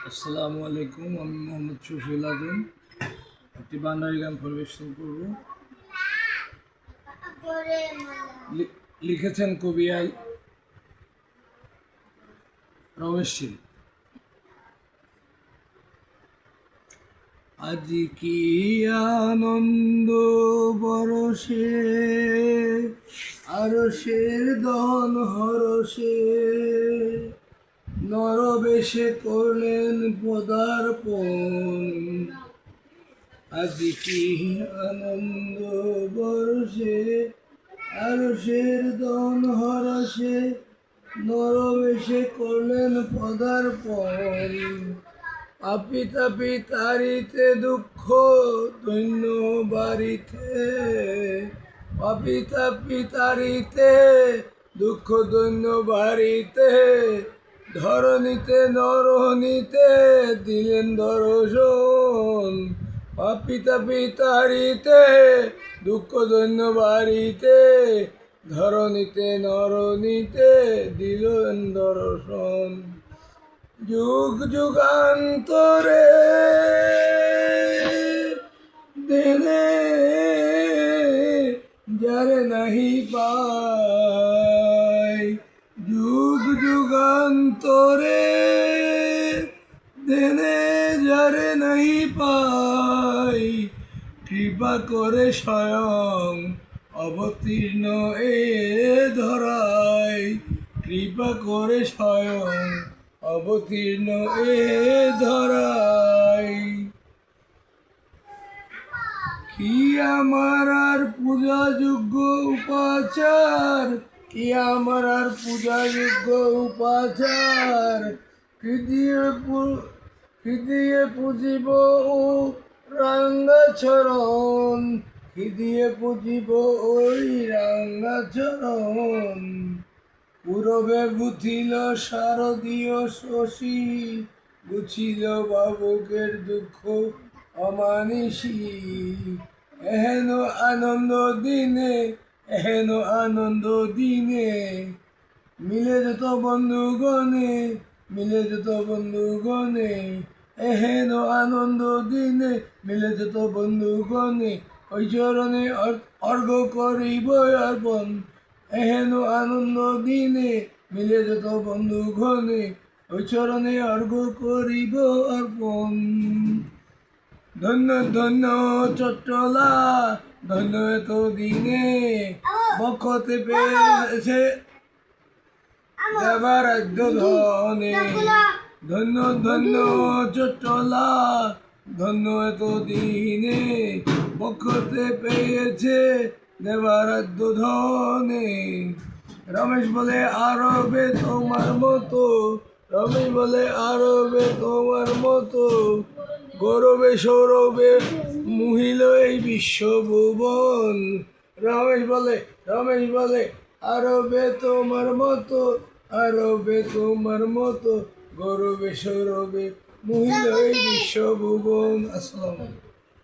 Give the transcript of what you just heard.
আসসালামু আলাইকুম। আমি মোহাম্মদ শফিউল আজম একটি বান্ডারি গান পরিবেশন করব। লিখেছেন কবি রমেশ শীল। আজি কি আনন্দ বরষে, আরশের দন হরষে, নরবেশে করলেন পদার্পণ। আজি কি আনন্দ বরষে, আরশের দন হরষে, নরবেশে করলেন পদার্পণ। পাপি তাপি তারিতে দুঃখ দৈন্য বাড়িতে, পাপি তাপি তারিতে দুঃখ দৈন্য বাড়িতে, ধরণীতে নরহনীতে দিলেন দর্শন। পাপি তাপি তারিতে দুঃখ দৈন্য বাড়িতে, ধরণীতে নরনীতে দিলেন দর্শন। যুগ যুগান্তরে দেনে যারে নাহি পায়, যুগ যুগান্তরে দেনে যারে নাহি পায়, কৃপা করে স্বয়ং অবতীর্ণ এ ধরায়, কৃপা করে স্বয়ং অবতীর্ণ এ ধরায়। কি আমার আর পূজাযোগ্য উপাচার, কি আমার আর পূজাযোগ্য উপাচার, কি দিয়ে পুজিব ও রাঙ্গা চরণ, কি দিয়ে পুজিব ওই রাঙ্গা চরণ। পূরবে গুথিল শারদীয় শশী, গুছিল বাবুকের দুঃখ অমানিসী। এহেন আনন্দ দিনে, এহেন আনন্দ দিনে, মিলে যেত বন্ধুগণে, মিলে যেত বন্ধুগণে। এহেন আনন্দ দিনে মিলে যেত বন্ধুগণে, ওই চরণে অর্ঘ্য করিব অর্পণ। এহেন আনন্দ দিনে মিলে যেত বন্ধুগণে, ওই চরণে অর্ঘ্য করিব অর্পণ। ধন্য ধন্য চট্টলা, ধন্য এত দিনে বক্ষতে পেয়েছে দেবারাধ্য ধনে। ধন্য ধন্য চট্টলা, ধন্য এত দিনে বক্ষতে পেয়েছে দেবারাধ্য ধনে। রমেশ বলে আরবে তোমার মতো, রমেশ বলে আরবে তোমার মতো, গৌরবে সৌরভে মুহিল এই বিশ্বভুবন। রমেশ বলে আরবে তোমার মতো, আরবে তোমার মতো, গৌরবে সৌরভে মুহিল এই বিশ্বভুবন। আসসালামু আলাইকুম।